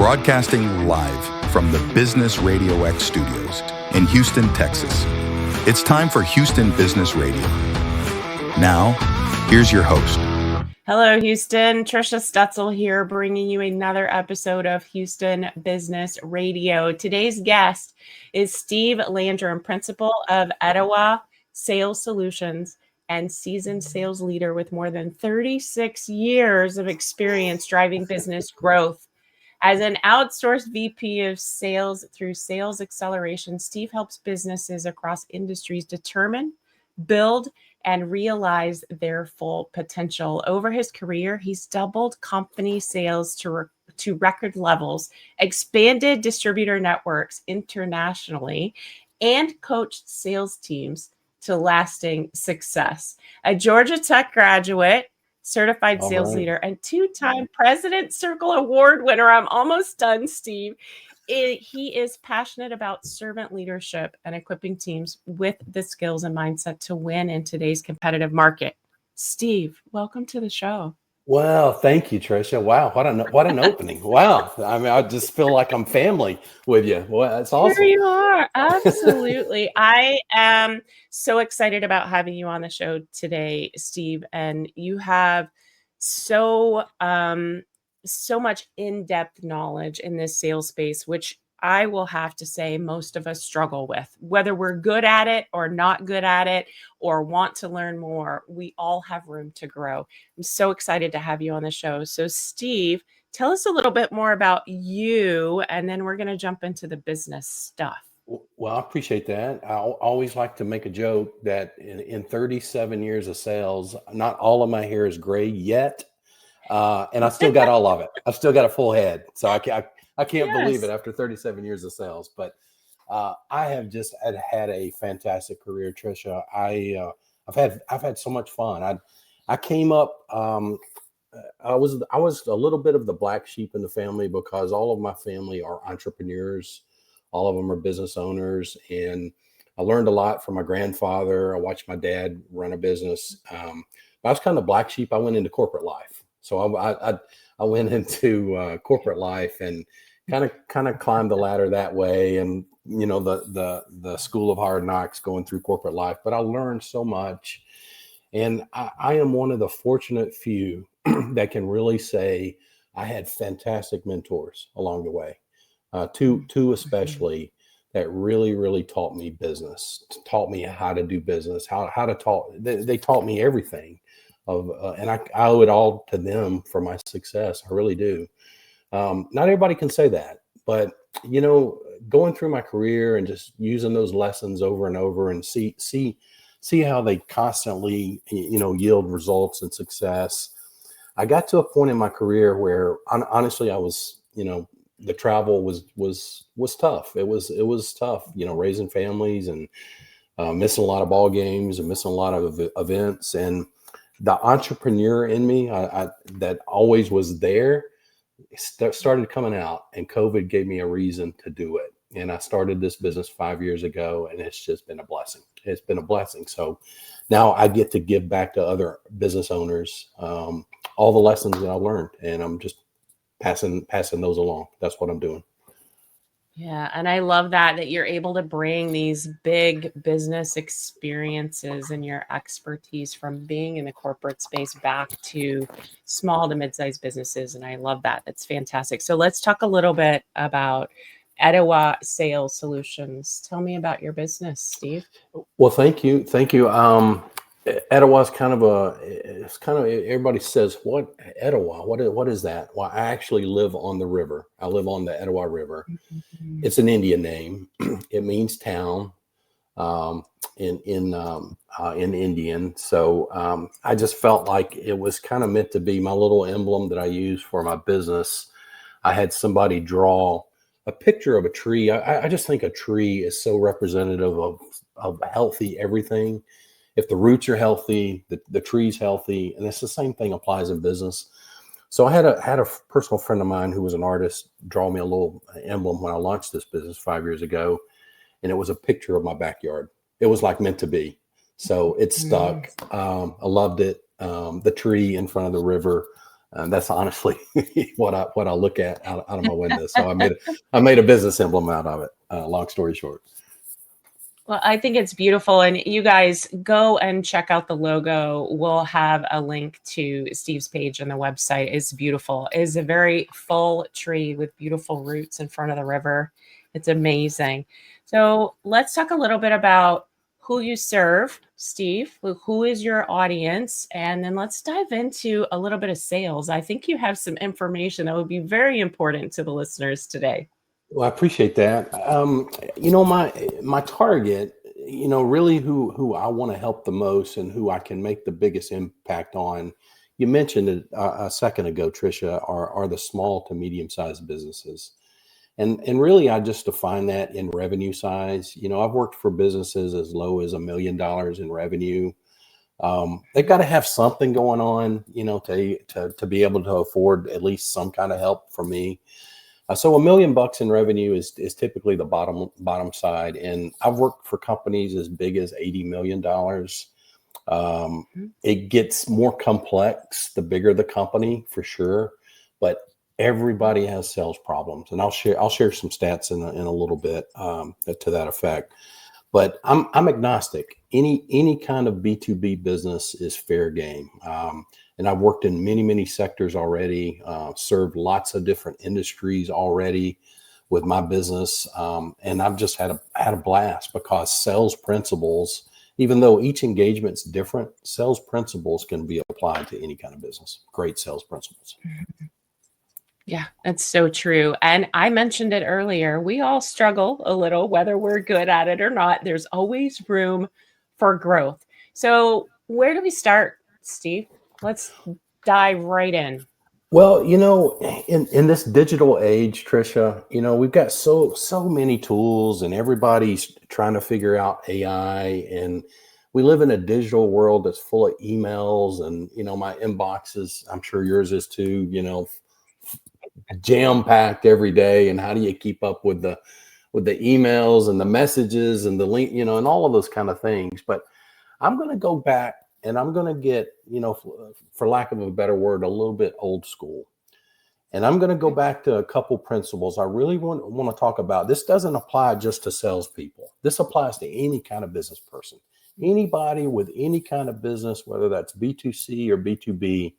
broadcasting live from the Business Radio X studios in Houston, Texas. It's time for Houston Business Radio. Now, here's your host. Hello, Houston. Trisha Stutzel here, bringing you another episode of Houston Business Radio. Today's guest is Steve Landrum, principal of Etowah Sales Solutions and seasoned sales leader with more than 36 years of experience driving business growth. As an outsourced VP of sales through sales acceleration, Steve helps businesses across industries determine, build, and realize their full potential. Over his career, he's doubled company sales to record levels, expanded distributor networks internationally, and coached sales teams to lasting success. A Georgia Tech graduate, certified sales leader, and two-time President's Circle Award winner. I'm almost done, Steve. He is passionate about servant leadership and equipping teams with the skills and mindset to win in today's competitive market. Steve, welcome to the show. Well, thank you, Trisha. Wow, what an opening. Wow. I mean, I just feel like I'm family with you. Well, that's awesome. Here you are. Absolutely. I am so excited about having you on the show today, Steve. And you have so much in-depth knowledge in this sales space, which I will have to say most of us struggle with. Whether we're good at it or not good at it or want to learn more, we all have room to grow. I'm so excited to have you on the show. So Steve, tell us a little bit more about you, and then we're going to jump into the business stuff. Well, I appreciate that. I always like to make a joke that in 37 years of sales, not all of my hair is gray yet. And I still got all of it. I've still got a full head. So I can't believe it after 37 years of sales. But I have just had a fantastic career, Trisha. I've had so much fun. I came up. I was a little bit of the black sheep in the family because all of my family are entrepreneurs. All of them are business owners, and I learned a lot from my grandfather. I watched my dad run a business. But I was kind of black sheep. I went into corporate life. So I went into corporate life and kind of climbed the ladder that way, and the school of hard knocks going through corporate life. But I learned so much, and I am one of the fortunate few that can really say I had fantastic mentors along the way. Two especially that really taught me business, taught me how to do business, how to talk. They taught me everything. And I owe it all to them for my success. I really do. Not everybody can say that, but going through my career and just using those lessons over and over and see how they constantly, yield results and success. I got to a point in my career where honestly, I was, the travel was tough. It was tough, raising families and missing a lot of ball games and missing a lot of events. And the entrepreneur in me that always was there started coming out, and COVID gave me a reason to do it. And I started this business 5 years ago, and it's just been a blessing. It's been a blessing. So now I get to give back to other business owners all the lessons that I learned, and I'm just passing those along. That's what I'm doing. Yeah. And I love that you're able to bring these big business experiences and your expertise from being in the corporate space back to small to mid-sized businesses. And I love that. That's fantastic. So let's talk a little bit about Etowah Sales Solutions. Tell me about your business, Steve. Well, thank you. Etowah is kind of everybody says, what Etowah? What is that? Well, I actually live on the river. I live on the Etowah River. Mm-hmm. It's an Indian name. It means town in Indian. So I just felt like it was kind of meant to be my little emblem that I use for my business. I had somebody draw a picture of a tree. I just think a tree is so representative of healthy everything. If the roots are healthy, the tree's healthy, and it's the same thing applies in business. So I had a personal friend of mine who was an artist draw me a little emblem when I launched this business 5 years ago, and it was a picture of my backyard. It was like meant to be. So it stuck. I loved it. The tree in front of the river. That's honestly what I look at out of my window. So I made a business emblem out of it. Long story short. Well, I think it's beautiful. And you guys go and check out the logo. We'll have a link to Steve's page on the website. It's beautiful. It's a very full tree with beautiful roots in front of the river. It's amazing. So let's talk a little bit about who you serve, Steve. Who is your audience? And then let's dive into a little bit of sales. I think you have some information that would be very important to the listeners today. Well, I appreciate that. My target, really who I want to help the most and who I can make the biggest impact on. You mentioned it a second ago, Tricia, are the small to medium sized businesses, and really I just define that in revenue size. I've worked for businesses as low as $1 million in revenue. They've got to have something going on, to be able to afford at least some kind of help from me. So $1 million in revenue is typically the bottom side, and I've worked for companies as big as $80 million. It gets more complex the bigger the company, for sure, but everybody has sales problems, and I'll share some stats in a little bit to that effect. But I'm agnostic. Any kind of B2B business is fair game. And I've worked in many sectors already, served lots of different industries already with my business. And I've just had a blast because sales principles, even though each engagement's different, sales principles can be applied to any kind of business. Great sales principles. Yeah, that's so true. And I mentioned it earlier. We all struggle a little, whether we're good at it or not. There's always room for growth. So where do we start, Steve? Let's dive right in. Well, in this digital age, Tricia, we've got so many tools and everybody's trying to figure out AI, and we live in a digital world that's full of emails, and, my inbox is, I'm sure yours is too, jam packed every day. And how do you keep up with the emails and the messages and the link, and all of those kind of things. But I'm going to go back and I'm going to get, for lack of a better word, a little bit old school. And I'm going to go back to a couple principles I really want to talk about. This doesn't apply just to salespeople. This applies to any kind of business person. Anybody with any kind of business, whether that's B2C or B2B,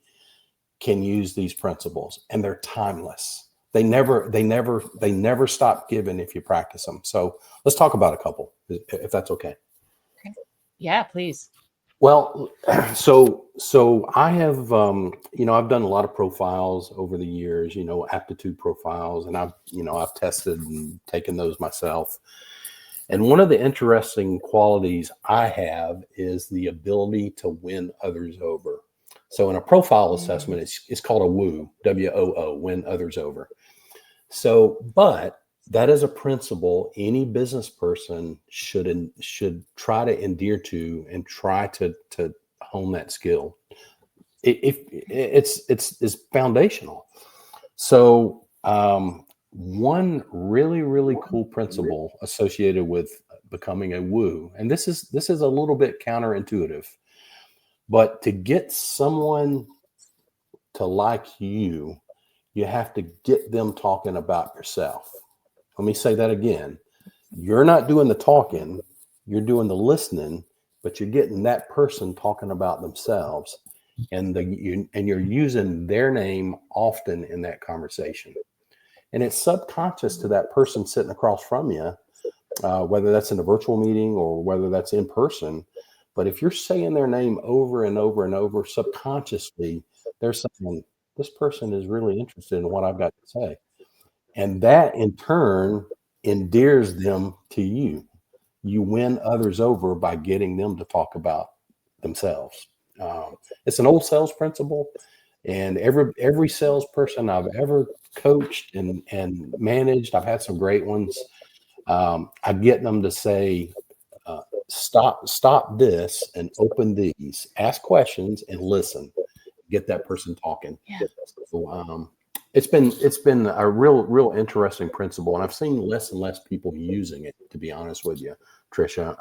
can use these principles, and they're timeless. They never stop giving if you practice them. So let's talk about a couple, if that's okay. Yeah, please. Well, so I have, I've done a lot of profiles over the years, aptitude profiles, and I've tested and taken those myself. And one of the interesting qualities I have is the ability to win others over. So in a profile assessment, it's called a WOO, W-O-O, win others over. So, but that is a principle any business person should try to endear to and try to hone that skill. It's foundational. So one really cool principle associated with becoming a woo, and this is a little bit counterintuitive, but to get someone to like you, you have to get them talking about yourself. Let me say that again. You're not doing the talking, you're doing the listening, but you're getting that person talking about themselves, and you're using their name often in that conversation. And it's subconscious to that person sitting across from you, whether that's in a virtual meeting or whether that's in person. But if you're saying their name over and over and over, subconsciously, they're saying, this person is really interested in what I've got to say. And that in turn endears them to you. You win others over by getting them to talk about themselves. It's an old sales principle, and every salesperson I've ever coached and managed, I've had some great ones. I get them to say, stop this and open these, ask questions and listen, get that person talking. Yeah. So, it's been a real interesting principle, and I've seen less and less people using it, to be honest with you, Tricia.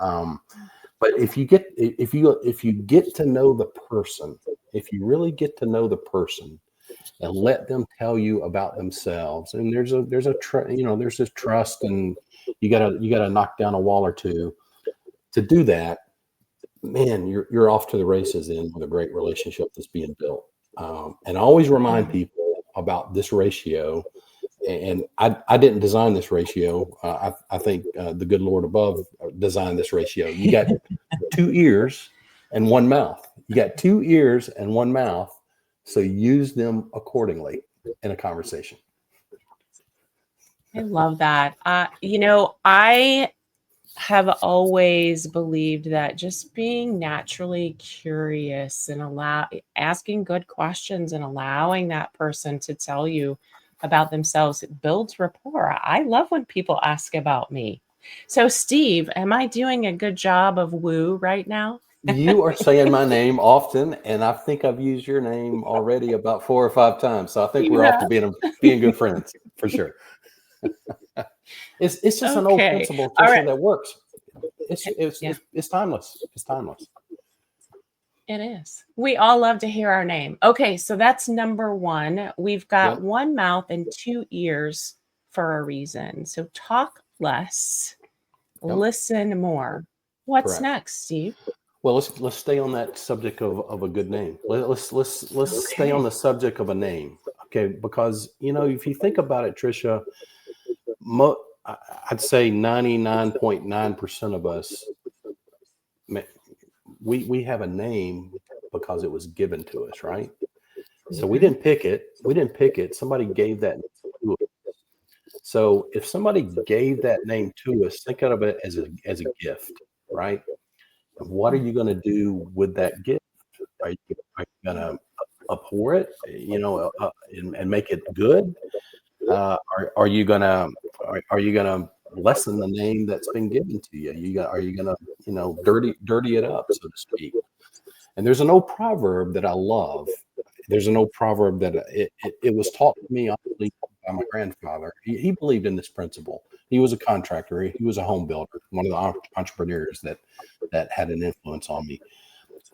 But if you get to know the person, if you really get to know the person, and let them tell you about themselves. And there's this trust, and you gotta knock down a wall or two to do that. Man, you're off to the races in with a great relationship that's being built. And I always remind people about this ratio. And I didn't design this ratio. I think the good Lord above designed this ratio. You got 2 ears and 1 mouth. You got 2 ears and 1 mouth. So use them accordingly in a conversation. I love that. I have always believed that just being naturally curious and asking good questions and allowing that person to tell you about themselves, it builds rapport. I love when people ask about me. So, Steve, am I doing a good job of woo right now? You are saying my name often, and I think I've used your name already about 4 or 5 times. So I think we're off to being good friends for sure. It's just an old Okay. principle, All Tricia, right. that works. It's Yeah. it's timeless. It's timeless. It is. We all love to hear our name. Okay, so that's number one. We've got Yep. 1 mouth and 2 ears for a reason. So talk less, Yep. listen more. What's Correct. next, Steve? Well, let's stay on that subject of a good name. Let's stay on Okay. the subject of a name, okay? Because if you think about it, Tricia, I'd say 99.9% of us, we have a name because it was given to us, right? So we didn't pick it. We didn't pick it. Somebody gave that to us. So if somebody gave that name to us, think of it as a gift, right? And what are you going to do with that gift? Are you going to abhor it, and make it good? Are you gonna lessen the name that's been given to you? Are you gonna dirty it up, so to speak? And there's an old proverb that I love. There's an old proverb that it was taught to me honestly by my grandfather. He believed in this principle. He was a contractor. He was a home builder, one of the entrepreneurs that had an influence on me.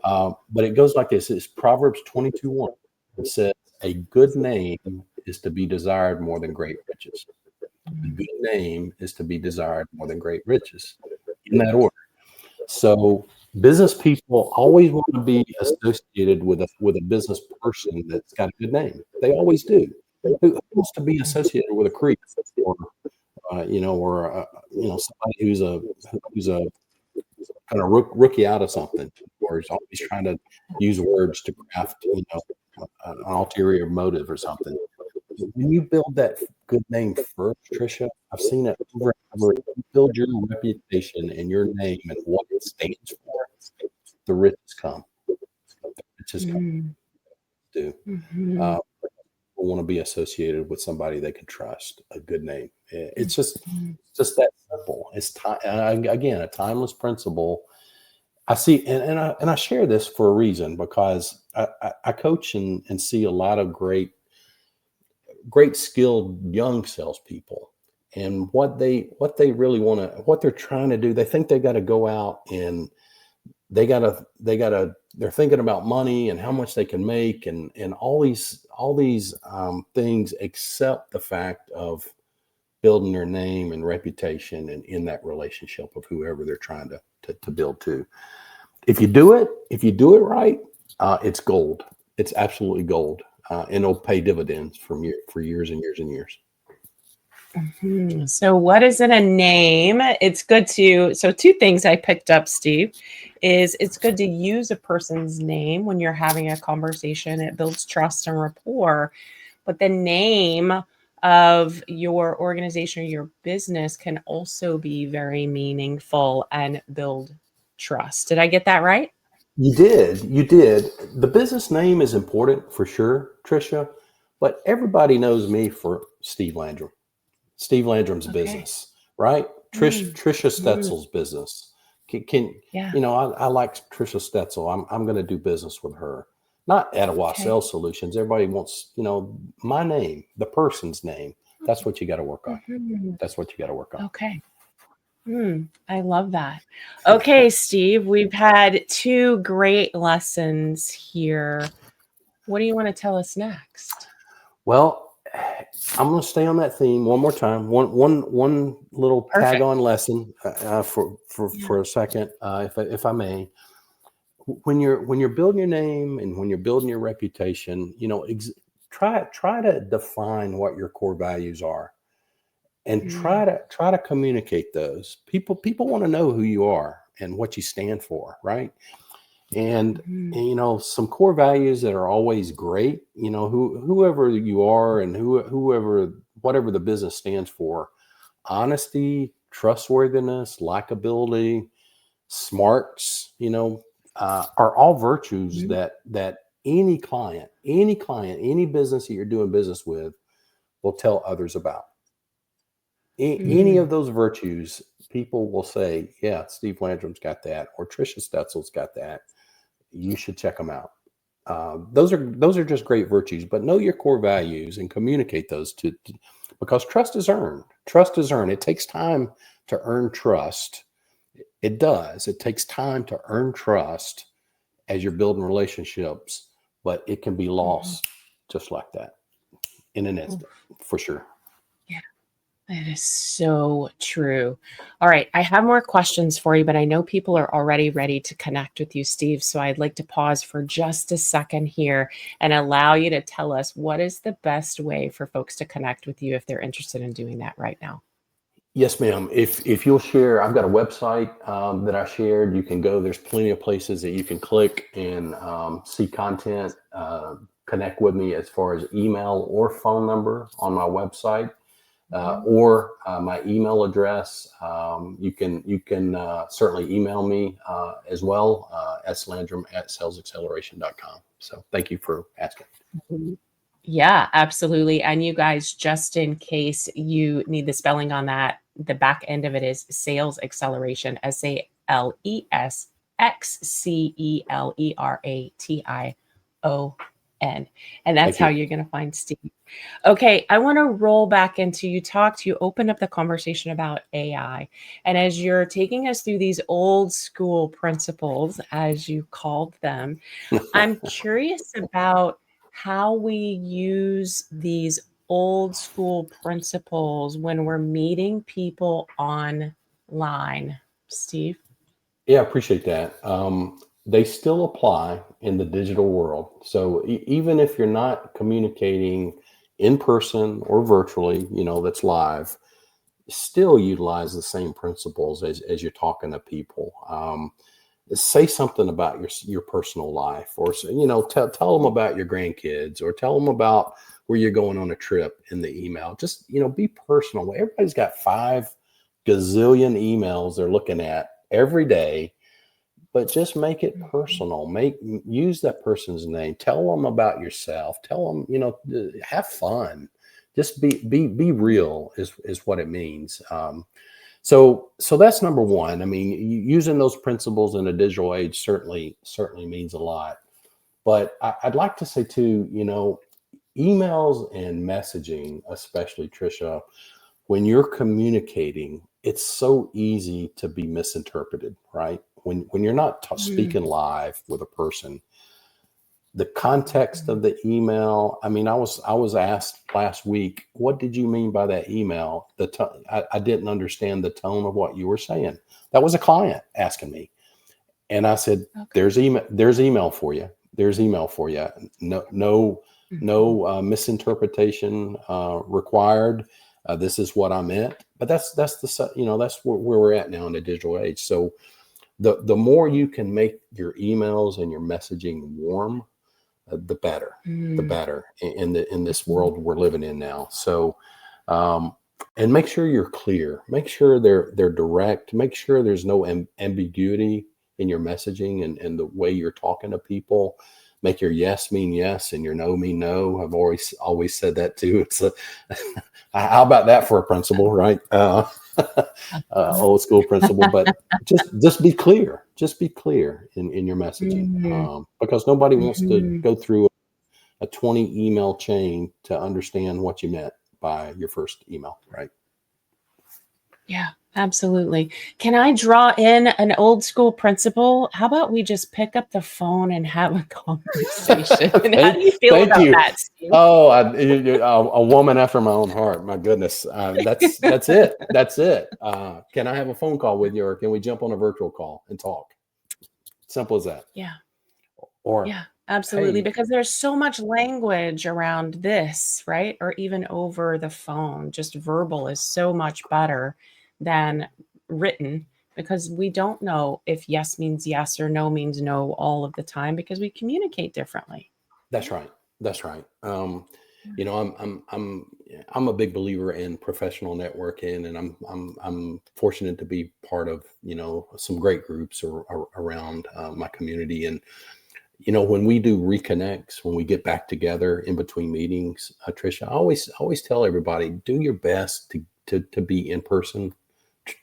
But it goes like this: it's Proverbs 22:1. It says, "A good name is to be desired more than great riches." A good name is to be desired more than great riches, in that order. So business people always want to be associated with a business person that's got a good name. They always do. Who wants to be associated with a creep, or somebody who's a kind of rookie out of something, or is always trying to use words to craft an ulterior motive or something. When you build that good name first, Tricia, I've seen it over and over. You build your reputation and your name and what it stands for, the riches come. The riches come do. Mhm. People want to be associated with somebody they can trust, a good name. It's just Mhm. that simple. It's time, again, a timeless principle. I see, and I share this for a reason, because I coach and see a lot of great skilled young salespeople, and what they really want to, what they're trying to do. They think they got to go out and they're thinking about money and how much they can make, and all these things, except the fact of building their name and reputation and in that relationship of whoever they're trying to build to. If you do it right, it's gold. It's absolutely gold, and it'll pay dividends for years and years and years. So what is in a name? It's good to, so 2 things I picked up, Steve, is it's good to use a person's name when you're having a conversation. It builds trust and rapport. But the name of your organization or your business can also be very meaningful and build trust. Did I get that right? You did. The business name is important for sure, Tricia, but everybody knows me for Steve Landrum. Steve Landrum's Okay. business, right? Mm, Trisha mm, Stetzel's business. yeah. I like Trisha Stetzel. I'm going to do business with her. Not Etowah Okay. Sales Solutions. Everybody wants, my name, the person's name. That's what you got to work on. Mhm. That's what you got to work on. Okay. I love that. Okay, Steve, we've had 2 great lessons here. What do you want to tell us next? Well, I'm going to stay on that theme one more time. One little tag Perfect. on lesson Yeah. for a second, if I may. When you're building your name and when you're building your reputation, try to define what your core values are, and Mm, try to communicate those. People want to know who you are and what you stand for, right? mhm, Some core values that are always great, whoever you are and whoever whatever the business stands for: honesty, trustworthiness, likability, smarts, are all virtues mhm, that any client, any business that you're doing business with will tell others about. Any mm, of those virtues, people will say, yeah, Steve Landrum's got that, or Trisha Stetzel's got that. You should check them out. Those are just great virtues, but know your core values and communicate those because trust is earned. Trust is earned. It takes time to earn trust. It does. It takes time to earn trust as you're building relationships, but it can be mhm. lost just like that in an Oof, instant, for sure. yeah, that is so true. All right, I have more questions for you, but I know people are already ready to connect with you, Steve. So I'd like to pause for just a second here and allow you to tell us what is the best way for folks to connect with you if they're interested in doing that right now. Yes, ma'am. If you'll share, I've got a website that I shared. You can go. There's plenty of places that you can click and see content. Connect with me as far as email or phone number on my website, Mhm. or my email address. You can certainly email me as well, slandrum@salesacceleration.com. So thank you for asking. Mhm. Yeah, absolutely. And you guys, just in case you need the spelling on that, the back end of it is sales acceleration, SalesAcceleration. And that's Thank how you. you're going to find Steve. Okay, I want to roll back into you opened up the conversation about AI. And as you're taking us through these old school principles, as you called them, I'm curious about how we use these old school principles when we're meeting people online. Steve? Yeah, I appreciate that. They still apply in the digital world. So even if you're not communicating in person or virtually, that's live, still utilize the same principles as you're talking to people. Say something about your personal life, or tell them about your grandkids, or tell them about where you're going on a trip in the email. Just be personal. Everybody's got 5 gazillion emails they're looking at every day, but just make it Mhm, personal. Use that person's name. Tell them about yourself. Tell them, have fun. Just be real is what it means. So that's number one. I mean, using those principles in a digital age certainly means a lot. But I'd like to say too, emails and messaging, especially Trisha, when you're communicating, it's so easy to be misinterpreted, right? When you're not mhm, speaking live with a person, the context of the email. I mean, I was asked last week, what did you mean by that email? I didn't understand the tone of what you were saying. That was a client asking me, and I said, okay. there's email for you. There's email for you. No, no, Mhm, no misinterpretation required. This is what I meant. But that's where we're at now in the digital age. So the more you can make your emails and your messaging warm, the better, the mm, better in this mhm, world we're living in now. So, um, and make sure you're clear. Make sure they're direct. Make sure there's no ambiguity in your messaging and the way you're talking to people. Make your yes mean yes and your no mean no. I've always said that too. So, how about that for a principle, right? Old school principle, but just be clear. Just be clear in your messaging, mhm, because nobody wants to mhm. go through a 20 email chain to understand what you meant by your first email, right? Yeah, absolutely. Can I draw in an old school principle? How about we just pick up the phone and have a conversation? How thank, do you feel thank about you. that, Steve? Oh, a woman after my own heart. My goodness, that's it. That's it. Can I have a phone call with you, or can we jump on a virtual call and talk? Simple as that. Yeah. Or, Yeah, absolutely. hey, Because there's so much language around this, right? Or even over the phone. Just verbal is so much better than written because we don't know if yes means yes or no means no all of the time because we communicate differently. that's right. That's right. I'm a big believer in professional networking, and I'm fortunate to be part of some great groups around my community. And when we do reconnects, when we get back together in between meetings, Tricia, I always tell everybody, do your best to be in person,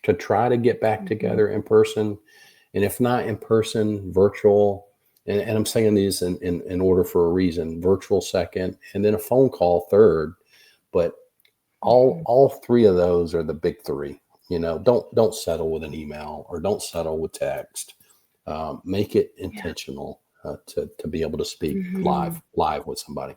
to try to get back Mhm. together in person. And if not in person, virtual. And I'm saying these in order for a reason: virtual second, and then a phone call third. But all Mhm. all three of those are the big three. Don't settle with an email, or don't settle with text. Make it Yeah. intentional, to be able to speak Mhm. live with somebody.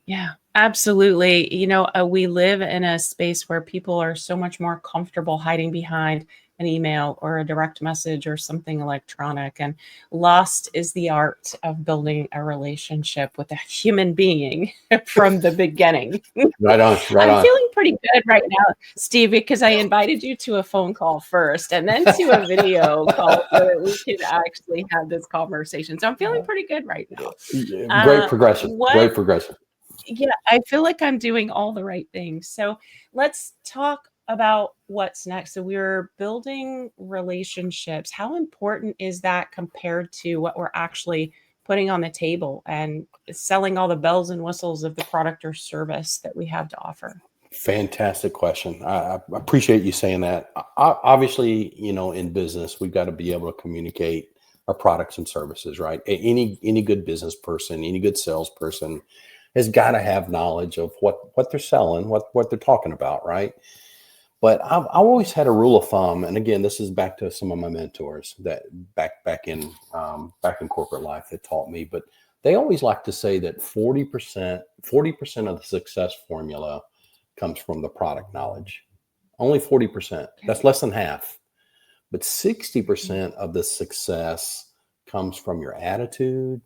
Yeah, absolutely. We live in a space where people are so much more comfortable hiding behind an email or a direct message or something electronic. And lost is the art of building a relationship with a human being from the beginning. Right on, right I'm on. feeling pretty good right now, Steve, because I invited you to a phone call first and then to a video call so that we could actually have this conversation. So I'm feeling pretty good right now. Yeah, great progression. What Great progression. Yeah, I feel like I'm doing all the right things. So let's talk about what's next. So we're building relationships. How important is that compared to what we're actually putting on the table and selling all the bells and whistles of the product or service that we have to offer? Fantastic question. I appreciate you saying that. Obviously, in business, we've got to be able to communicate our products and services, right? Any good business person, any good salesperson has got to have knowledge of what they're selling, what they're talking about, right? But I've always had a rule of thumb, and again, this is back to some of my mentors that back in corporate life that taught me. But they always like to say that 40% of the success formula comes from the product knowledge. Only 40%. Okay. That's less than half. But Mhm. 60% of the success comes from your attitude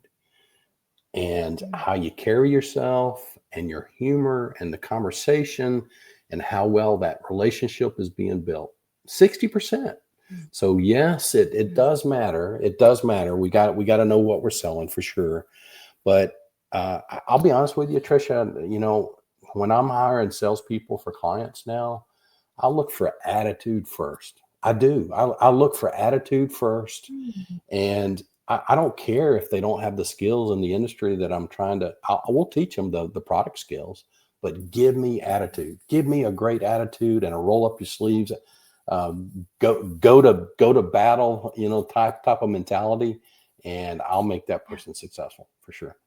and Mm. how you carry yourself and your humor and the conversation and how well that relationship is being built. 60%. Mm. So yes, it Mm. does matter. It does matter. We got to know what we're selling for sure. But I'll be honest with you, Trisha. When I'm hiring salespeople for clients now, I look for attitude first. I do. I look for attitude first, Mm. and I don't care if they don't have the skills in the industry that I'm trying to. I will teach them the product skills, but give me attitude. Give me a great attitude and a roll up your sleeves. Go to battle. Type of mentality, and I'll make that Yeah. person successful for sure.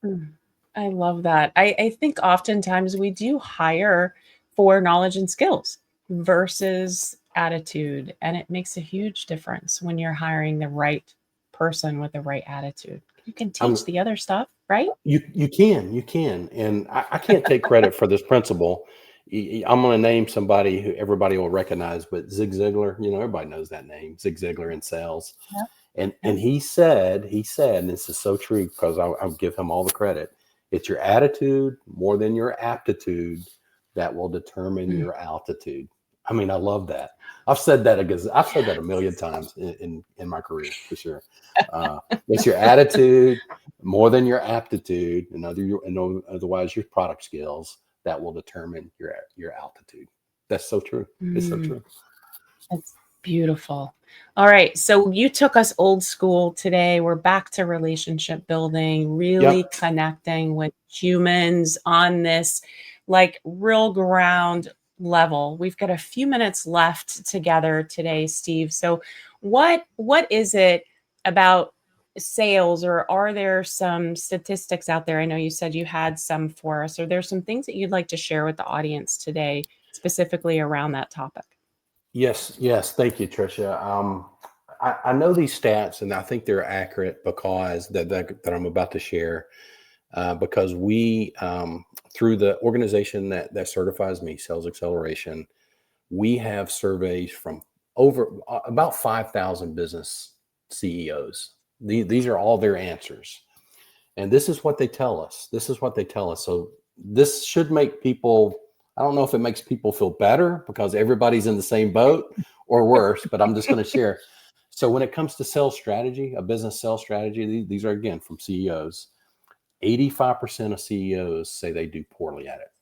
Mm. I love that. I think oftentimes we do hire for knowledge and skills versus attitude. And it makes a huge difference when you're hiring the right person with the right attitude. You can teach I'm the other stuff, right? you can, and I can't take credit for this principle. I'm going to name somebody who everybody will recognize, but Zig Ziglar. Everybody knows that name, Zig Ziglar in sales. Yep. And Yep. he said, and this is so true because I'll give him all the credit. It's your attitude more than your aptitude that will determine Mm. your altitude. I mean, I love that. I've said that a million Yes. times in my career for sure. It's your attitude more than your aptitude, otherwise your product skills that will determine your altitude. That's so true. It's so Mm. true. That's beautiful. All right. So you took us old school today. We're back to relationship building, really Yep. connecting with humans on this like real ground level. We've got a few minutes left together today, Steve. So what is it about sales, or are there some statistics out there? I know you said you had some for us. Are there some things that you'd like to share with the audience today specifically around that topic. Yes. Thank you, Tricia. I know these stats, and I think they're accurate because that I'm about to share, because we, through the organization that certifies me, Sales Acceleration, we have surveys from about 5,000 business CEOs. These are all their answers. And this is what they tell us. So this should make people, I don't know if it makes people feel better because everybody's in the same boat or worse, but I'm just going to share. So when it comes to sales strategy, a business sales strategy, these are again from CEOs. 85% of CEOs say they do poorly at it.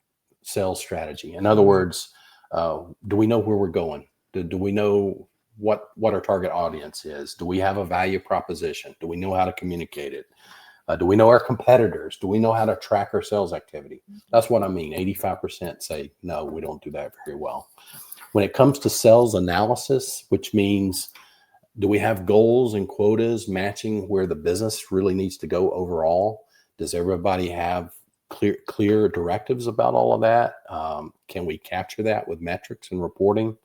Sales strategy. In other words, do we know where we're going? Do we know what our target audience is? Do we have a value proposition? Do we know how to communicate it? Do we know our competitors? Do we know how to track our sales activity? That's what I mean. 85% say, no, we don't do that very well. When it comes to sales analysis, which means, do we have goals and quotas matching where the business really needs to go overall? Does everybody have clear directives about all of that? Can we capture that with metrics and reporting?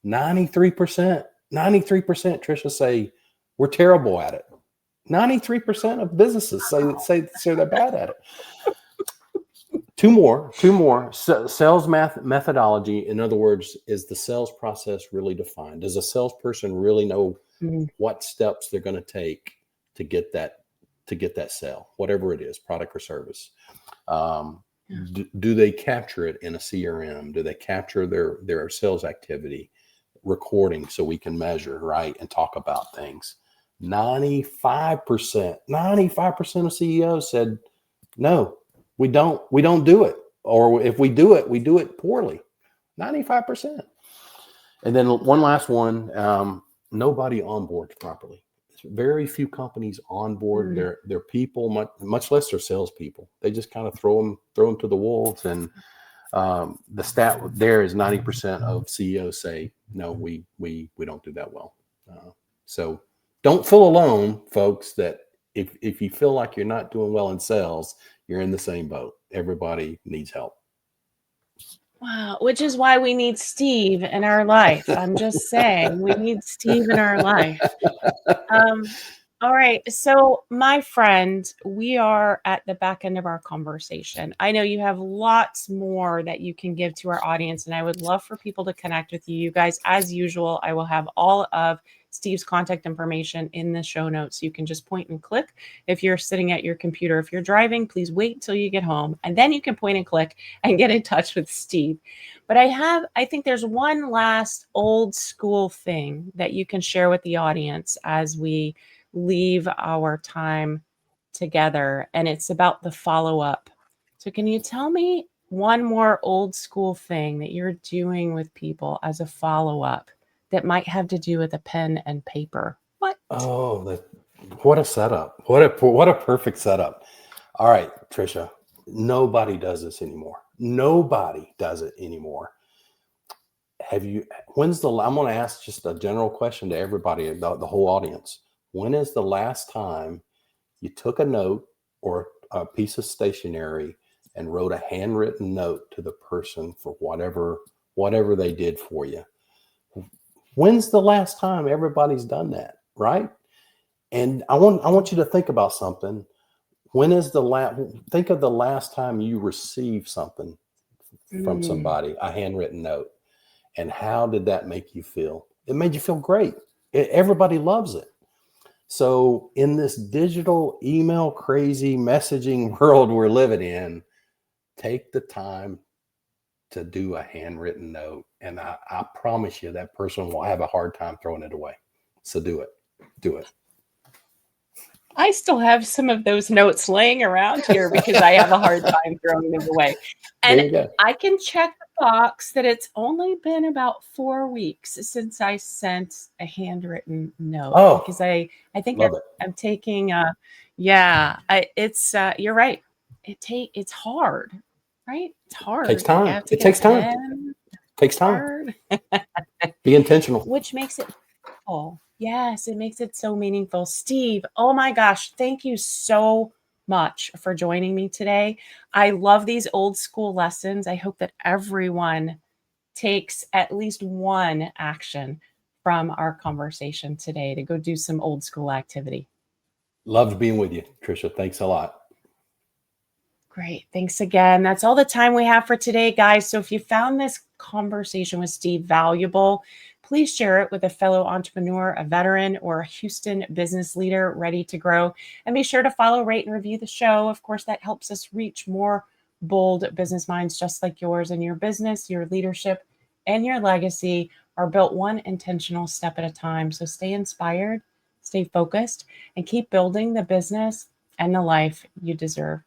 93%, Tricia, say we're terrible at it. 93% of businesses say they're bad at it. Two more. Sales methodology. In other words, is the sales process really defined? Does a salesperson really know what steps they're going to take to get that sale, whatever it is, product or service? Do they capture it in a CRM? Do they capture their sales activity recording so we can measure, right, and talk about things? 95% of CEOs said, no, we don't do it. Or if we do it poorly. 95%. And then one last one, nobody onboards properly. Very few companies onboard their people, much less their salespeople. They just kind of throw them to the wolves. And the stat there is 90% of CEOs say, no, we don't do that well. So don't feel alone, folks, that if you feel like you're not doing well in sales, you're in the same boat. Everybody needs help. Wow, which is why we need Steve in our life. I'm just saying, we need Steve in our life. All right. So, my friend, we are at the back end of our conversation. I know you have lots more that you can give to our audience, and I would love for people to connect with you. You guys, as usual, I will have all of Steve's contact information in the show notes. You can just point and click. If you're sitting at your computer, if you're driving, please wait till you get home, and then you can point and click and get in touch with Steve. But I think there's one last old school thing that you can share with the audience as we leave our time together, and it's about the follow-up. So can you tell me one more old school thing that you're doing with people as a follow-up that might have to do with a pen and paper? What? Oh, what a setup. What a perfect setup. All right, Tricia, nobody does this anymore. Nobody does it anymore. I'm going to ask just a general question to everybody, the whole audience. When is the last time you took a note or a piece of stationery and wrote a handwritten note to the person for whatever they did for you? When's the last time everybody's done that, right? And I want you to think about something. Think of the last time you received something from somebody, a handwritten note, and how did that make you feel? It made you feel great. Everybody loves it. So in this digital email crazy messaging world we're living in, take the time to do a handwritten note. And I promise you that person will have a hard time throwing it away. So do it. I still have some of those notes laying around here because I have a hard time throwing them away. And I can check the box that it's only been about 4 weeks since I sent a handwritten note, because I think I'm taking you're right. It's hard, right? It's hard. Takes time. It takes time. Takes time. Be intentional. Which makes it meaningful. Yes, it makes it so meaningful. Steve, oh my gosh, thank you so much for joining me today. I love these old school lessons. I hope that everyone takes at least one action from our conversation today to go do some old school activity? Loved being with you, Trisha. Thanks a lot. Great. Thanks again. That's all the time we have for today, guys. So if you found this conversation with Steve valuable, please share it with a fellow entrepreneur, a veteran, or a Houston business leader ready to grow. And be sure to follow, rate, and review the show. Of course, that helps us reach more bold business minds just like yours. And your business, your leadership, and your legacy are built one intentional step at a time. So stay inspired, stay focused, and keep building the business and the life you deserve.